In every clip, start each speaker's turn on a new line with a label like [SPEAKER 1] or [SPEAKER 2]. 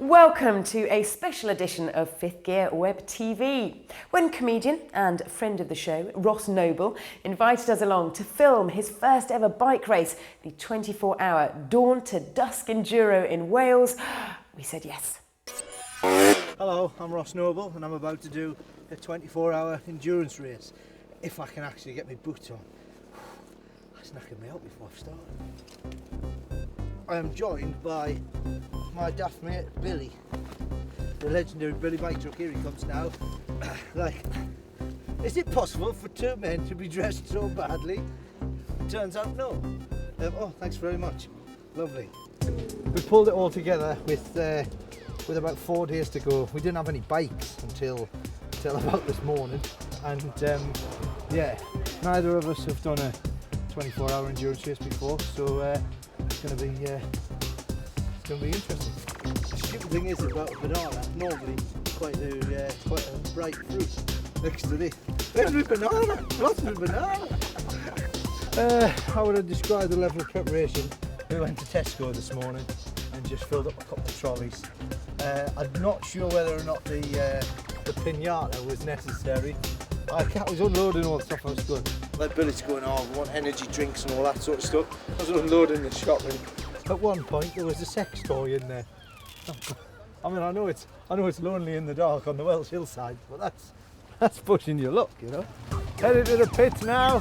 [SPEAKER 1] Welcome to a special edition of Fifth Gear Web TV, when comedian and friend of the show, Ross Noble, invited us along to film his first ever bike race, the 24-hour dawn to dusk enduro in Wales. We said yes.
[SPEAKER 2] Hello, I'm Ross Noble and I'm about to do a 24-hour endurance race, if I can actually get my boots on. That's knocking me out before I've started. I am joined by my daft mate Billy, the legendary Billy Bike Truck. Here he comes now. Is it possible for two men to be dressed so badly? Turns out no. Oh, thanks very much. Lovely. We pulled it all together with about 4 days to go. We didn't have any bikes until about this morning, and yeah, neither of us have done a 24-hour endurance race before, so it's going to be interesting. The stupid thing is about a banana, normally quite a bright fruit next to this. There's a banana, lots of banana. How would I describe the level of preparation? We went to Tesco this morning and just filled up a couple of trolleys. I'm not sure whether or not the pinata was necessary. I was unloading all the stuff I was going. Like Billy's going, oh, we want energy drinks and all that sort of stuff. I was unloading the shop, and at one point there was a sex toy in there. I mean, I know it's lonely in the dark on the Welsh hillside, but that's pushing your luck, you know. Headed to the pits now.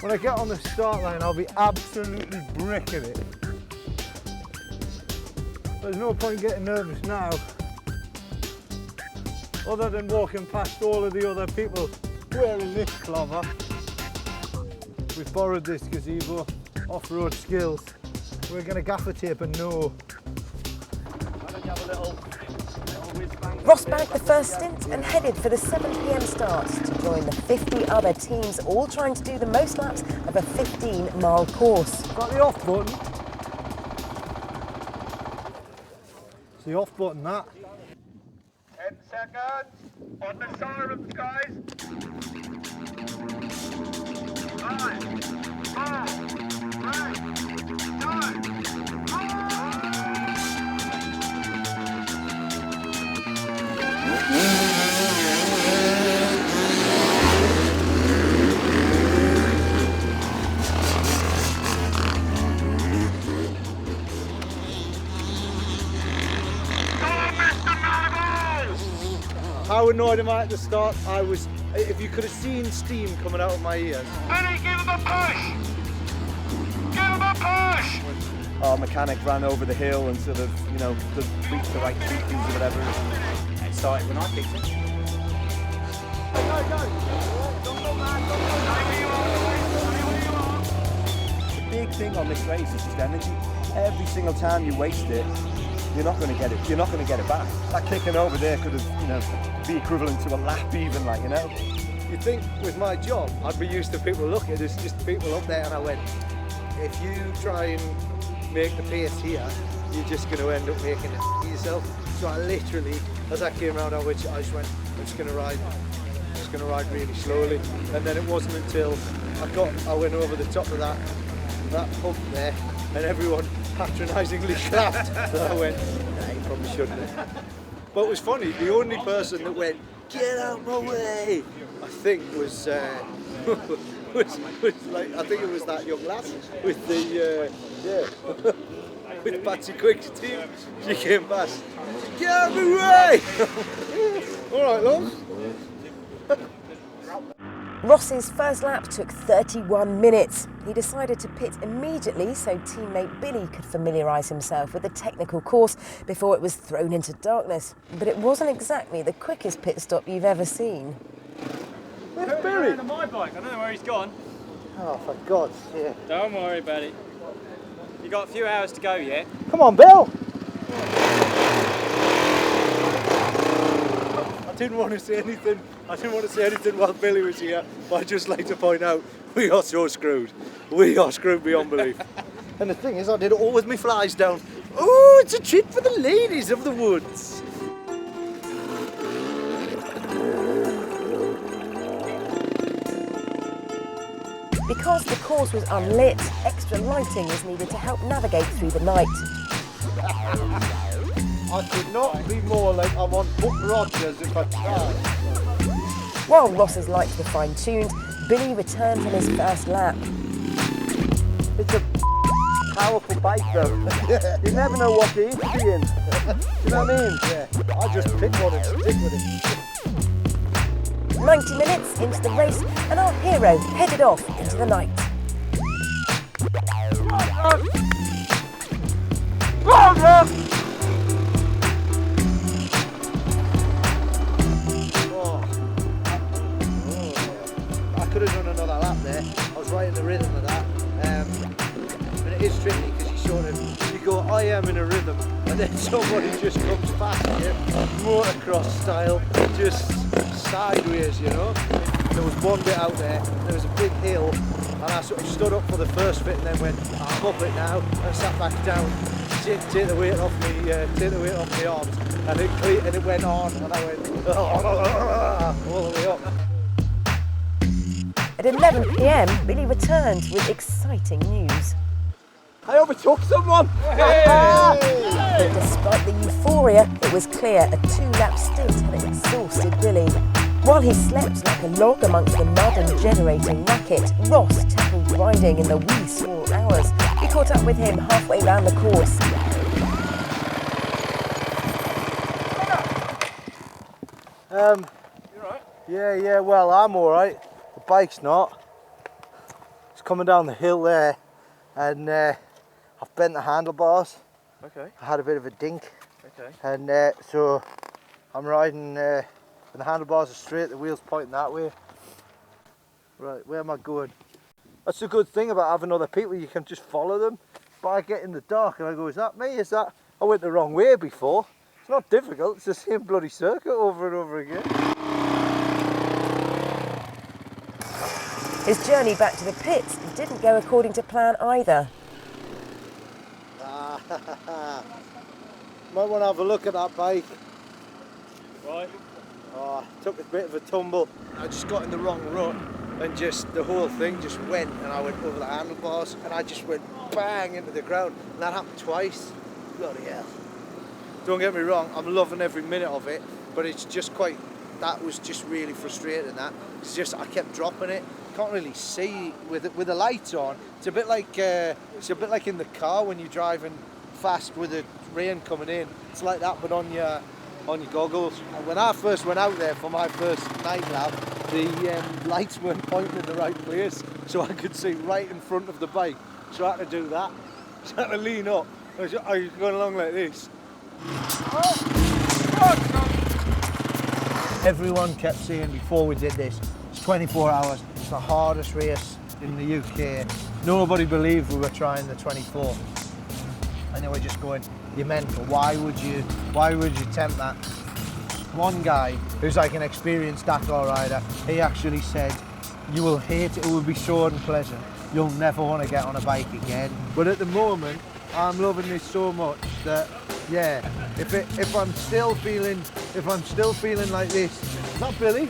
[SPEAKER 2] When I get on the start line, I'll be absolutely bricking it. There's no point getting nervous now, other than walking past all of the other people wearing this clover. We've borrowed this gazebo, off-road skills. We're going to gaffer tape and know. Why don't you have a little
[SPEAKER 1] Ross bagged the first stint and headed for the 7 p.m. start to join the 50 other teams, all trying to do the most laps of a 15-mile course.
[SPEAKER 2] Got the off button. It's the off button, that.
[SPEAKER 3] 10 seconds on the siren, guys. 5, 4, 3, 2, 1.
[SPEAKER 2] How annoyed am I at the start? If you could have seen steam coming out of my ears.
[SPEAKER 3] Billy, give him a push! Give him a push!
[SPEAKER 4] Our mechanic ran over the hill and sort of, reached the right feet or whatever. It started when I kicked it. The big thing on this race is just energy. Every single time you waste it, you're not going to get it. You're not going to get it back. That kicking over there could have, be equivalent to a lap, even,
[SPEAKER 2] You'd think with my job, I'd be used to people looking. There's just people up there, and I went, if you try and make the pace here, you're just going to end up making it yourself. So I literally, as I came around, I just went, I'm just going to ride really slowly. And then it wasn't until I went over the top of that hump there, and everyone patronisingly clapped, that I went, nah, you probably shouldn't have. But it was funny, the only person that went, get out my way, I think was I think it was that young lass with the, with Patsy Quick's team. She came past, get out of my way! All right, love.
[SPEAKER 1] Ross's first lap took 31 minutes. He decided to pit immediately so teammate Billy could familiarise himself with the technical course before it was thrown into darkness. But it wasn't exactly the quickest pit stop you've ever seen.
[SPEAKER 2] Where's Billy?
[SPEAKER 5] On my bike. I don't know where he's gone.
[SPEAKER 2] Oh, for God's sake.
[SPEAKER 5] Don't worry about it. You got a few hours to go yet.
[SPEAKER 2] Come on, Bill! I didn't want to say anything while Billy was here, but I'd just like to point out, we are so screwed. We are screwed beyond belief. And the thing is, I did it all with my flies down. Oh, it's a treat for the ladies of the woods.
[SPEAKER 1] Because the course was unlit, extra lighting was needed to help navigate through the night.
[SPEAKER 2] I could not be more like I'm on Buck Rogers if I tried.
[SPEAKER 1] While Ross's lights were fine-tuned, Billy returned from his first lap.
[SPEAKER 4] It's a powerful bike though. You never know what the inch be in. You know what I mean?
[SPEAKER 2] Yeah, I just pick one and stick with it.
[SPEAKER 1] 90 minutes into the race, and our hero headed off into the night.
[SPEAKER 2] I could have done another lap there. I was right in the rhythm of that. But it is tricky because you go, I am in a rhythm, and then somebody just comes past you, motocross style, just sideways, you know. There was one bit out there, there was a big hill, and I sort of stood up for the first bit and then went, I'm up it now, and sat back down, take the weight off me, arms, and it went on, and I went all the way up.
[SPEAKER 1] At 11 p.m, Billy returned with exciting news.
[SPEAKER 4] I overtook someone!
[SPEAKER 1] But despite the euphoria, it was clear a 2-lap stint had exhausted Billy. While he slept like a log amongst the mud and generating racket, Ross tackled riding in the wee small hours. He caught up with him halfway round the course.
[SPEAKER 2] You alright? Yeah, well, I'm alright. The bike's not. It's coming down the hill there, and I've bent the handlebars.
[SPEAKER 5] Okay.
[SPEAKER 2] I had a bit of a dink.
[SPEAKER 5] Okay.
[SPEAKER 2] And so I'm riding, and the handlebars are straight, the wheel's pointing that way. Right, where am I going? That's the good thing about having other people, you can just follow them. But I get in the dark and I go, is that me? Is that? I went the wrong way before. It's not difficult, it's the same bloody circuit over and over again.
[SPEAKER 1] His journey back to the pits didn't go according to plan either.
[SPEAKER 2] Might want to have a look at that bike.
[SPEAKER 5] Right.
[SPEAKER 2] Oh, I took a bit of a tumble. I just got in the wrong rut and just the whole thing just went, and I went over the handlebars and I just went bang into the ground, and that happened twice. Bloody hell. Don't get me wrong, I'm loving every minute of it, but it's just that was just really frustrating. That it's just I kept dropping it. Can't really see with the lights on. It's a bit like in the car when you're driving fast with the rain coming in. It's like that, but on your goggles. And when I first went out there for my first night lap, the lights weren't pointing in the right place, so I could see right in front of the bike. So I had to do that. So I had to lean up. I was going along like this. Everyone kept saying before we did this, it's 24 hours, it's the hardest race in the UK. Nobody believed we were trying the 24. And they were just going, you're mental, why would you attempt that? One guy who's like an experienced Dakar rider, he actually said, you will hate it, it will be so unpleasant. You'll never want to get on a bike again. But at the moment, I'm loving this so much that, yeah, if I'm still feeling like this, is that Billy?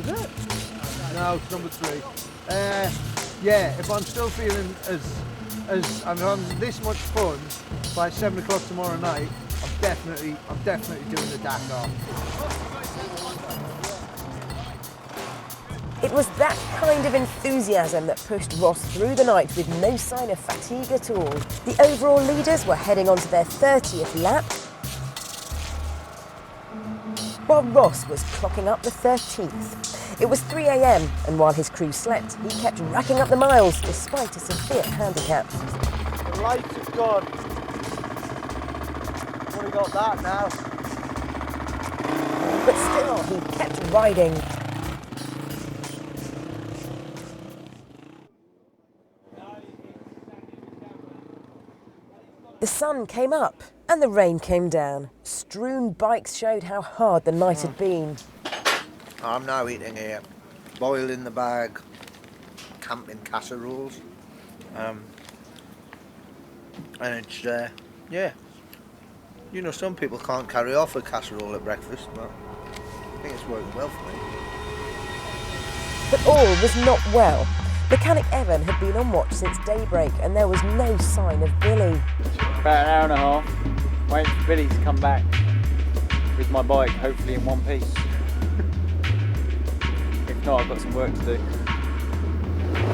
[SPEAKER 2] Is it? No, it's number 3. Yeah, if I'm still feeling as I'm having this much fun by 7 o'clock tomorrow night, I'm definitely doing the Dakar.
[SPEAKER 1] It was that kind of enthusiasm that pushed Ross through the night with no sign of fatigue at all. The overall leaders were heading on to their 30th lap, while Ross was clocking up the 13th. It was 3 a.m, and while his crew slept, he kept racking up the miles despite a severe handicap.
[SPEAKER 2] The lights have gone. Only got that now.
[SPEAKER 1] But still, he kept riding. The sun came up and the rain came down. Strewn bikes showed how hard the night had been.
[SPEAKER 2] I'm now eating here, boiled in the bag, camping casseroles. And it's, yeah. You know, some people can't carry off a casserole at breakfast, but I think it's working well for me.
[SPEAKER 1] But all was not well. Mechanic Evan had been on watch since daybreak and there was no sign of Billy.
[SPEAKER 5] About an hour and a half. Waiting for Billy to come back with my bike, hopefully in one piece. If not, I've got some work to do.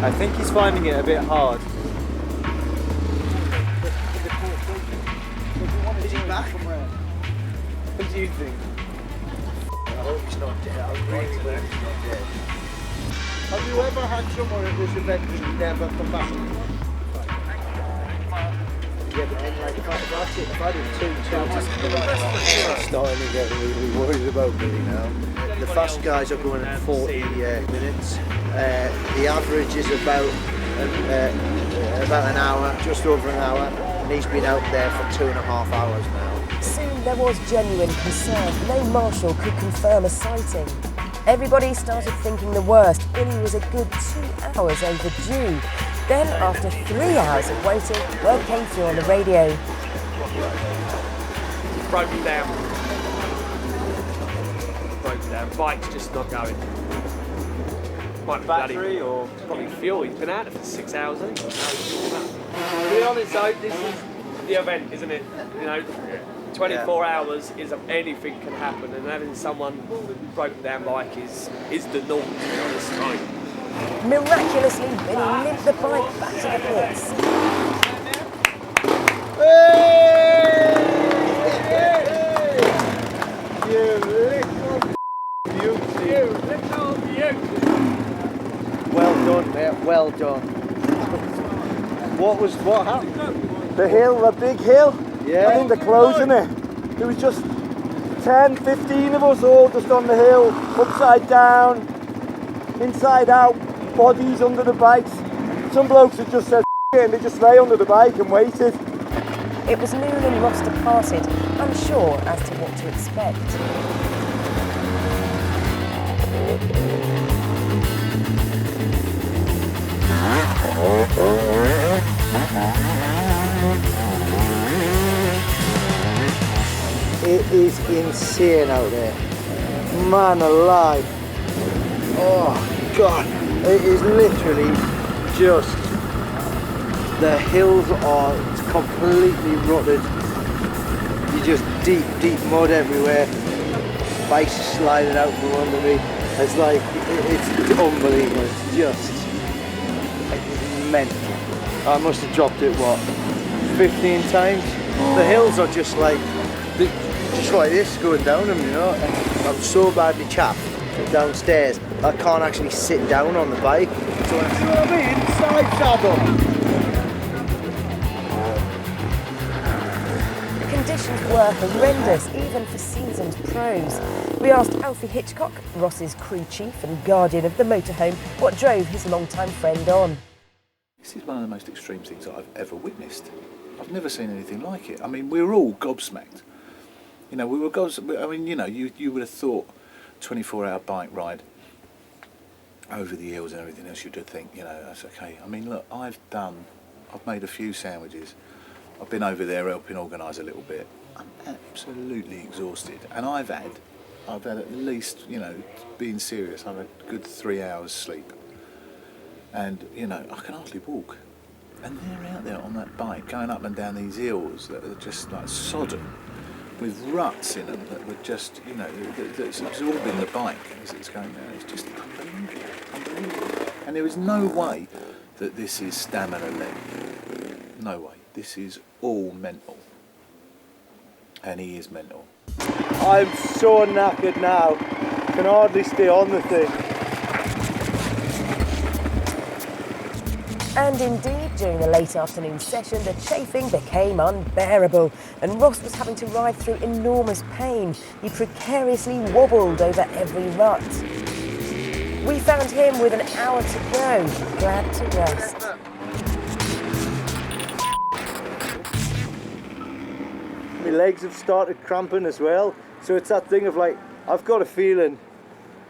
[SPEAKER 5] I think he's finding it a bit hard.
[SPEAKER 2] Is he back?
[SPEAKER 5] What do you think?
[SPEAKER 2] I hope he's not dead. I really hope he's not dead. Have you ever had someone at this event who never come back? Yeah, but then like if I did two chances, I'm starting to get really worried about Billy now. The fast guys are going at 40 minutes. The average is about an hour, just over an hour, and he's been out there for 2.5 hours now.
[SPEAKER 1] Soon there was genuine concern. No marshal could confirm a sighting. Everybody started thinking the worst. Billy was a good 2 hours overdue. Then, after 3 hours of waiting, word came through on the radio.
[SPEAKER 6] Broken down. Broken down. Bike's just not going. Might be
[SPEAKER 5] Battery or
[SPEAKER 6] probably fuel. He's been out there for 6 hours, hasn't he? To be honest though, this is the event, isn't it? You know, 24 hours is anything can happen, and having someone with a broken down bike is the norm, to be honest. Right.
[SPEAKER 1] Miraculously, Billy limped the bike back to the pits.
[SPEAKER 2] Well done, mate. Well done. What happened?
[SPEAKER 4] The hill, the big hill.
[SPEAKER 2] Yeah.
[SPEAKER 4] I think they're closing it. There was just 10, 15 of us all just on the hill, upside down, inside out, bodies under the bikes. Some blokes had just said and they just lay under the bike and waited.
[SPEAKER 1] It was noon and Ross departed, unsure as to what to expect.
[SPEAKER 2] It is insane out there. Man alive. Oh God. It is literally just, the hills are completely rutted. You're just deep mud everywhere. Bikes sliding out from under me. It's like, it's unbelievable. It's just mental. I must have dropped it, what, 15 times? The hills are just like this going down them, you know. I'm so badly chapped downstairs, I can't actually sit down on the bike. So, you know what I mean? Side saddle.
[SPEAKER 1] The conditions were horrendous, even for seasoned pros. We asked Alfie Hitchcock, Ross's crew chief and guardian of the motorhome, what drove his longtime friend on.
[SPEAKER 7] This is one of the most extreme things that I've ever witnessed. I've never seen anything like it. I mean, we were all gobsmacked. You know, we were I mean, you know, you would have thought 24-hour bike ride over the hills and everything else, you'd think, you know, that's okay. I mean, look, I've made a few sandwiches. I've been over there helping organise a little bit. I'm absolutely exhausted, and I've had at least, you know, being serious, I've had a good 3 hours sleep. And, you know, I can hardly walk. And they're out there on that bike, going up and down these hills that are just like sodden, with ruts in them that were just, you know, that's absorbing the bike as it's going down. It's just unbelievable. And there is no way that this is stamina-led. No way. This is all mental. And he is mental.
[SPEAKER 4] I'm so knackered now, can hardly stay on the thing.
[SPEAKER 1] And indeed, during the late afternoon session, the chafing became unbearable, and Ross was having to ride through enormous pain. He precariously wobbled over every rut. We found him with an hour to go, glad to rest.
[SPEAKER 4] My legs have started cramping as well, so it's that thing of like, I've got a feeling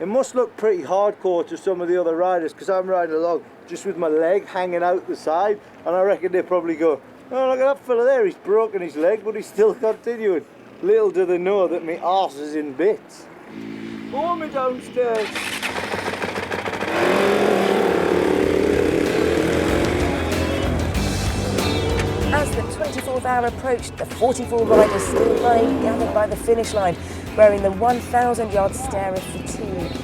[SPEAKER 4] it must look pretty hardcore to some of the other riders, because I'm riding along just with my leg hanging out the side, and I reckon they probably go, oh, look at that fella there, he's broken his leg, but he's still continuing. Little do they know that my arse is in bits. Pull me downstairs.
[SPEAKER 1] As the 24th 12th hour approached, the 44 riders still lying gathered by the finish line, wearing the 1,000-yard stare of fatigue.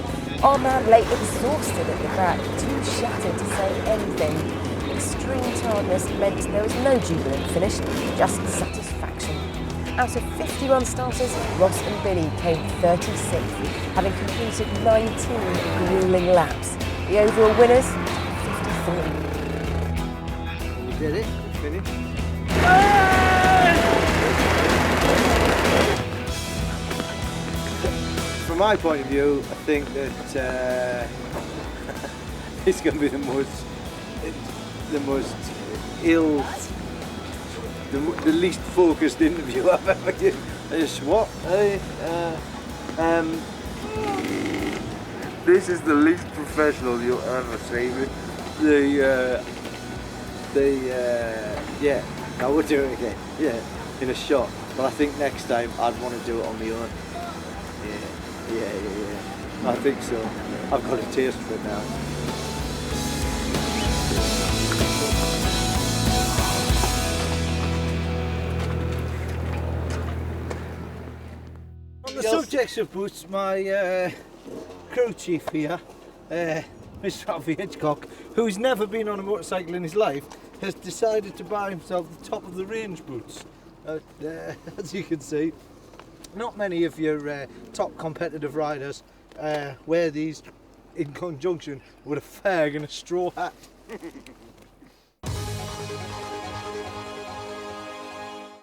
[SPEAKER 1] Our man lay exhausted at the back, too shattered to say anything. Extreme tiredness meant there was no jubilant finish, just satisfaction. Out of 51 starters, Ross and Billy came 36th, having completed 19 gruelling laps. The overall winners, 53.
[SPEAKER 2] We did it, we finished.
[SPEAKER 4] From my point of view, I think that it's going to be the most ill, the least focused interview I've ever given. This is the least professional you'll ever see. Yeah, I would do it again. Yeah, in a shot. But I think next time I'd want to do it on my own. Yeah. I think so. I've got a taste for it now.
[SPEAKER 2] On the subject of boots, my crew chief here, Mr. Alfie Hitchcock, who's never been on a motorcycle in his life, has decided to buy himself the top of the range boots. As you can see, not many of your top competitive riders wear these in conjunction with a fag and a straw hat.